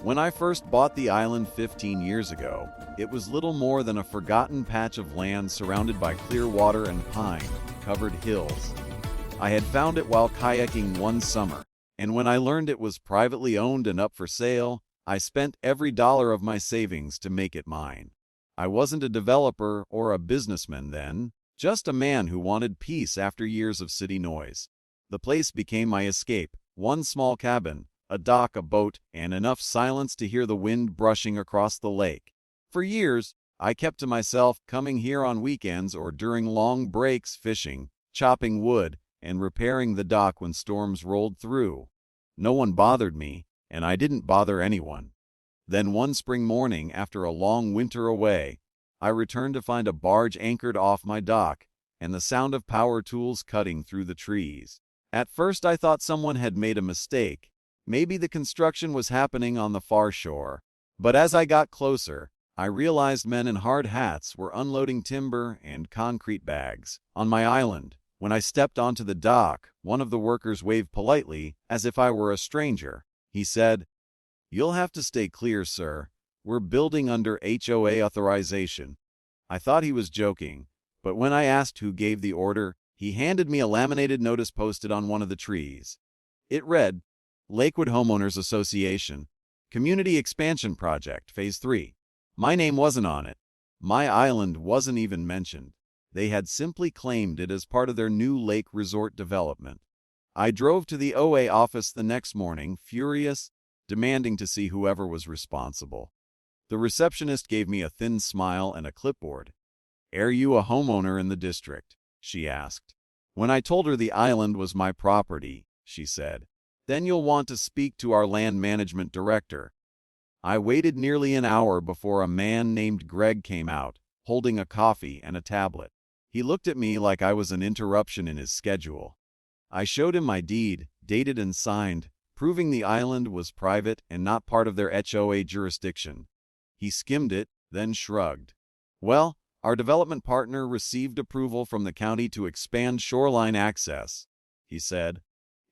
When I first bought the island 15 years ago, it was little more than a forgotten patch of land surrounded by clear water and pine-covered hills. I had found it while kayaking one summer, and when I learned it was privately owned and up for sale, I spent every dollar of my savings to make it mine. I wasn't a developer or a businessman then, just a man who wanted peace after years of city noise. The place became my escape, one small cabin, a dock, a boat, and enough silence to hear the wind brushing across the lake. For years, I kept to myself, coming here on weekends or during long breaks fishing, chopping wood, and repairing the dock when storms rolled through. No one bothered me, and I didn't bother anyone. Then one spring morning, after a long winter away, I returned to find a barge anchored off my dock, and the sound of power tools cutting through the trees. At first I thought someone had made a mistake. Maybe the construction was happening on the far shore. But as I got closer, I realized men in hard hats were unloading timber and concrete bags on my island. When I stepped onto the dock, one of the workers waved politely, as if I were a stranger. He said, "You'll have to stay clear, sir. We're building under HOA authorization." I thought he was joking, but when I asked who gave the order, he handed me a laminated notice posted on one of the trees. It read, "Lakewood Homeowners Association, Community Expansion Project, Phase 3. My name wasn't on it. My island wasn't even mentioned. They had simply claimed it as part of their new lake resort development. I drove to the OA office the next morning, furious, demanding to see whoever was responsible. The receptionist gave me a thin smile and a clipboard. "Are you a homeowner in the district?" she asked. When I told her the island was my property, she said, "Then you'll want to speak to our land management director." I waited nearly an hour before a man named Greg came out, holding a coffee and a tablet. He looked at me like I was an interruption in his schedule. I showed him my deed, dated and signed, proving the island was private and not part of their HOA jurisdiction. He skimmed it, then shrugged. "Well, our development partner received approval from the county to expand shoreline access," he said.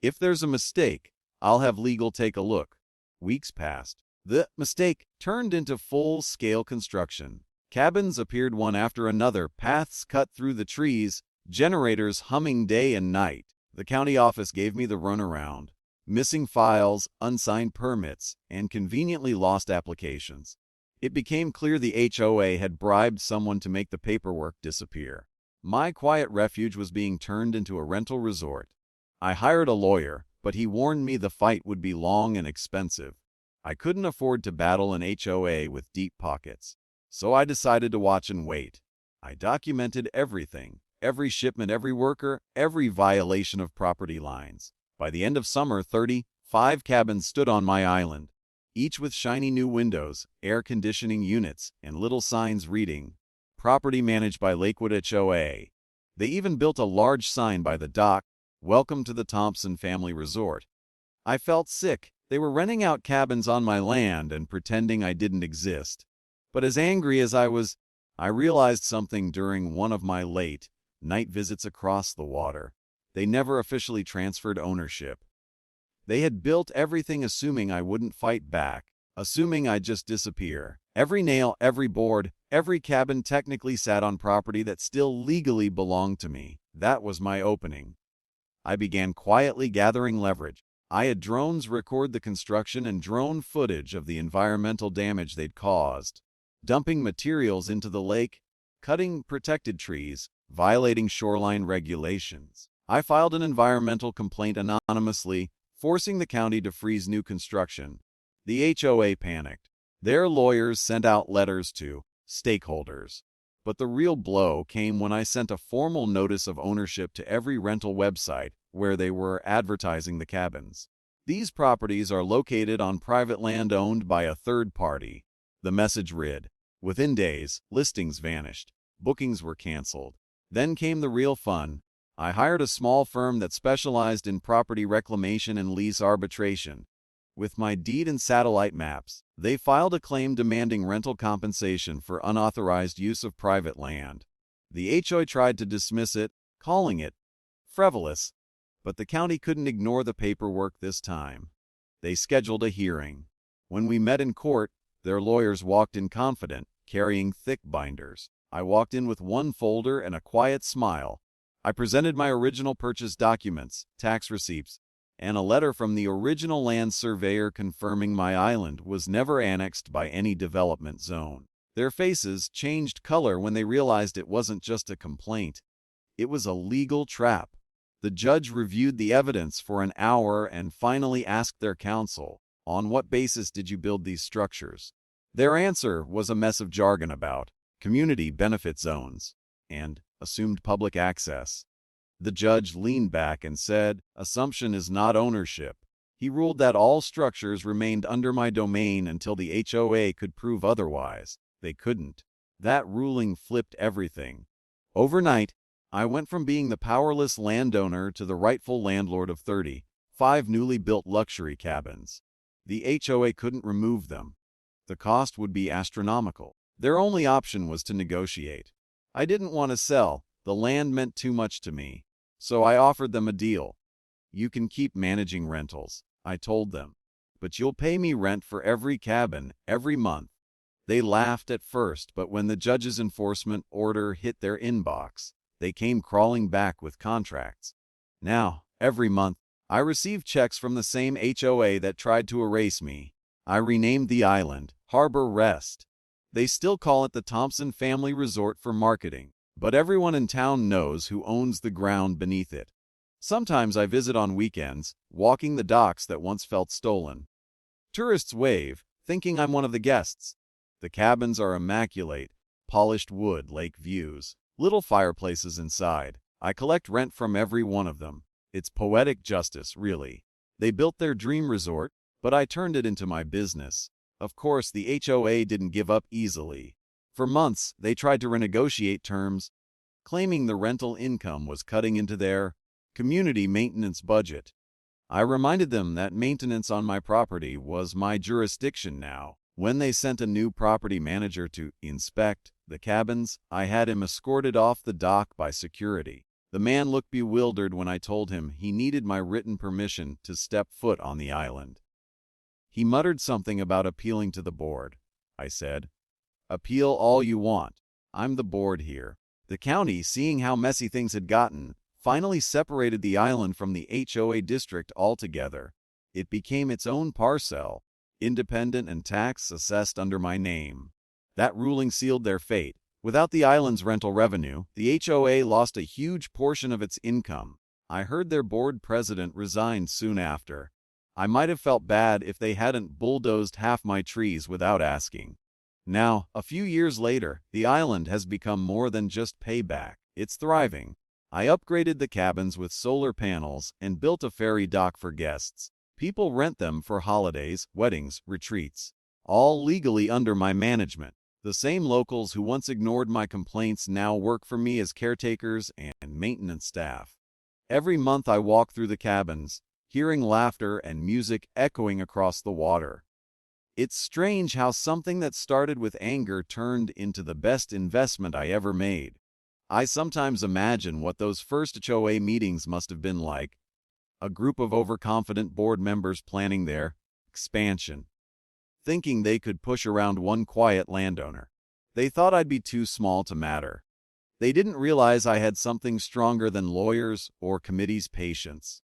"If there's a mistake, I'll have legal take a look." Weeks passed. The mistake turned into full-scale construction. Cabins appeared one after another, paths cut through the trees, generators humming day and night. The county office gave me the runaround. Missing files, unsigned permits, and conveniently lost applications. It became clear the HOA had bribed someone to make the paperwork disappear. My quiet refuge was being turned into a rental resort. I hired a lawyer, but he warned me the fight would be long and expensive. I couldn't afford to battle an HOA with deep pockets. So I decided to watch and wait. I documented everything, every shipment, every worker, every violation of property lines. By the end of summer, 35 cabins stood on my island, each with shiny new windows, air conditioning units, and little signs reading, "Property managed by Lakewood HOA." They even built a large sign by the dock, "Welcome to the Thompson Family Resort." I felt sick. They were renting out cabins on my land and pretending I didn't exist. But as angry as I was, I realized something during one of my late night visits across the water. They never officially transferred ownership. They had built everything assuming I wouldn't fight back, assuming I'd just disappear. Every nail, every board, every cabin technically sat on property that still legally belonged to me. That was my opening. I began quietly gathering leverage. I had drones record the construction and drone footage of the environmental damage they'd caused. Dumping materials into the lake, cutting protected trees, violating shoreline regulations. I filed an environmental complaint anonymously, forcing the county to freeze new construction. The HOA panicked. Their lawyers sent out letters to stakeholders. But the real blow came when I sent a formal notice of ownership to every rental website where they were advertising the cabins. "These properties are located on private land owned by a third party," the message read. Within days, listings vanished. Bookings were canceled. Then came the real fun. I hired a small firm that specialized in property reclamation and lease arbitration. With my deed and satellite maps, they filed a claim demanding rental compensation for unauthorized use of private land. The HOA tried to dismiss it, calling it frivolous, but the county couldn't ignore the paperwork this time. They scheduled a hearing. When we met in court, their lawyers walked in confident, carrying thick binders. I walked in with one folder and a quiet smile. I presented my original purchase documents, tax receipts, and a letter from the original land surveyor confirming my island was never annexed by any development zone. Their faces changed color when they realized it wasn't just a complaint. It was a legal trap. The judge reviewed the evidence for an hour and finally asked their counsel, "On what basis did you build these structures?" Their answer was a mess of jargon about community benefit zones and assumed public access. The judge leaned back and said, "Assumption is not ownership." He ruled that all structures remained under my domain until the HOA could prove otherwise. They couldn't. That ruling flipped everything. Overnight, I went from being the powerless landowner to the rightful landlord of 35 newly built luxury cabins. The HOA couldn't remove them. The cost would be astronomical. Their only option was to negotiate. I didn't want to sell. The land meant too much to me. So I offered them a deal. "You can keep managing rentals," I told them, "but you'll pay me rent for every cabin, every month." They laughed at first, but when the judge's enforcement order hit their inbox, they came crawling back with contracts. Now, every month, I receive checks from the same HOA that tried to erase me. I renamed the island Harbor Rest. They still call it the Thompson Family Resort for marketing, but everyone in town knows who owns the ground beneath it. Sometimes I visit on weekends, walking the docks that once felt stolen. Tourists wave, thinking I'm one of the guests. The cabins are immaculate, polished wood, lake views, little fireplaces inside. I collect rent from every one of them. It's poetic justice, really. They built their dream resort, but I turned it into my business. Of course, the HOA didn't give up easily. For months, they tried to renegotiate terms, claiming the rental income was cutting into their community maintenance budget. I reminded them that maintenance on my property was my jurisdiction now. When they sent a new property manager to inspect the cabins, I had him escorted off the dock by security. The man looked bewildered when I told him he needed my written permission to step foot on the island. He muttered something about appealing to the board. I said, "Appeal all you want. I'm the board here." The county, seeing how messy things had gotten, finally separated the island from the HOA district altogether. It became its own parcel, independent and tax assessed under my name. That ruling sealed their fate. Without the island's rental revenue, the HOA lost a huge portion of its income. I heard their board president resigned soon after. I might have felt bad if they hadn't bulldozed half my trees without asking. Now, a few years later, the island has become more than just payback. It's thriving. I upgraded the cabins with solar panels and built a ferry dock for guests. People rent them for holidays, weddings, retreats, all legally under my management. The same locals who once ignored my complaints now work for me as caretakers and maintenance staff. Every month I walk through the cabins, hearing laughter and music echoing across the water. It's strange how something that started with anger turned into the best investment I ever made. I sometimes imagine what those first HOA meetings must have been like. A group of overconfident board members planning their expansion, thinking they could push around one quiet landowner. They thought I'd be too small to matter. They didn't realize I had something stronger than lawyers or committees' patience.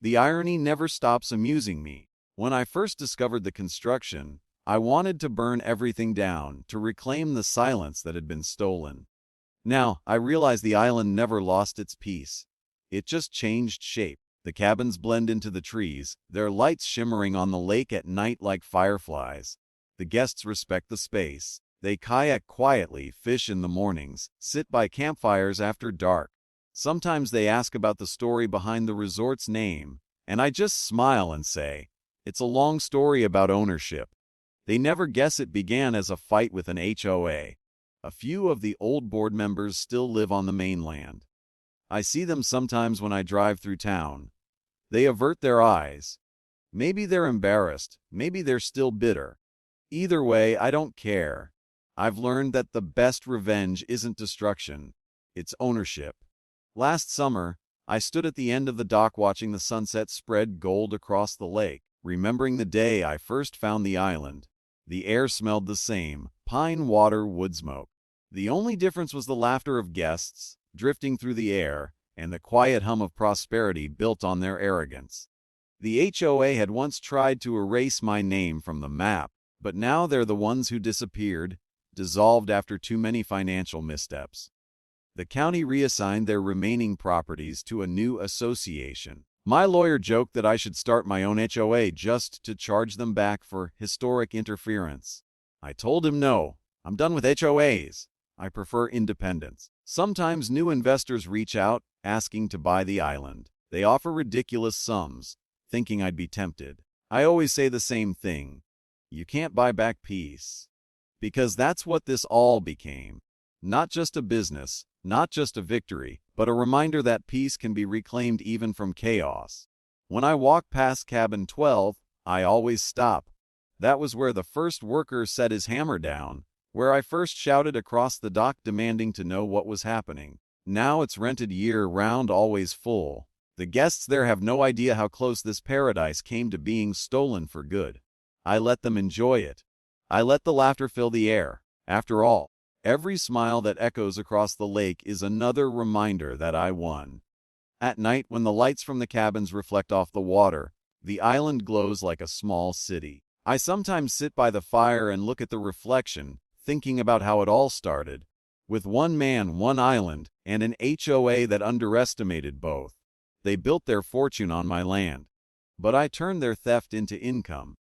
The irony never stops amusing me. When I first discovered the construction, I wanted to burn everything down to reclaim the silence that had been stolen. Now, I realize the island never lost its peace. It just changed shape. The cabins blend into the trees, their lights shimmering on the lake at night like fireflies. The guests respect the space. They kayak quietly, fish in the mornings, sit by campfires after dark. Sometimes they ask about the story behind the resort's name, and I just smile and say, it's a long story about ownership. They never guess it began as a fight with an HOA. A few of the old board members still live on the mainland. I see them sometimes when I drive through town. They avert their eyes. Maybe they're embarrassed, maybe they're still bitter. Either way, I don't care. I've learned that the best revenge isn't destruction, it's ownership. Last summer, I stood at the end of the dock watching the sunset spread gold across the lake. remembering the day I first found the island. The air smelled the same, pine, water, wood smoke. The only difference was the laughter of guests, drifting through the air, and the quiet hum of prosperity built on their arrogance. The HOA had once tried to erase my name from the map, but now they're the ones who disappeared, dissolved after too many financial missteps. The county reassigned their remaining properties to a new association. My lawyer joked that I should start my own HOA just to charge them back for historic interference. I told him no, I'm done with HOAs. I prefer independence. Sometimes new investors reach out, asking to buy the island. They offer ridiculous sums, thinking I'd be tempted. I always say the same thing. You can't buy back peace. Because that's what this all became. Not just a business, not just a victory, but a reminder that peace can be reclaimed even from chaos. When I walk past cabin 12, I always stop. That was where the first worker set his hammer down, where I first shouted across the dock demanding to know what was happening. Now it's rented year-round, always full. The guests there have no idea how close this paradise came to being stolen for good. I let them enjoy it. I let the laughter fill the air. After all, every smile that echoes across the lake is another reminder that I won. At night, when the lights from the cabins reflect off the water, the island glows like a small city. I sometimes sit by the fire and look at the reflection, thinking about how it all started, with one man, one island, and an HOA that underestimated both. They built their fortune on my land, but I turned their theft into income.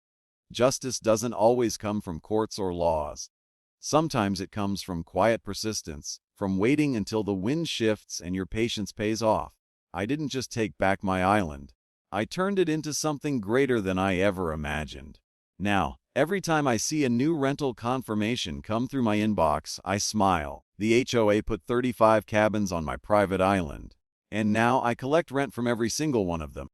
Justice doesn't always come from courts or laws. Sometimes it comes from quiet persistence, from waiting until the wind shifts and your patience pays off. I didn't just take back my island. I turned it into something greater than I ever imagined. Now, every time I see a new rental confirmation come through my inbox, I smile. The HOA put 35 cabins on my private island, and now I collect rent from every single one of them.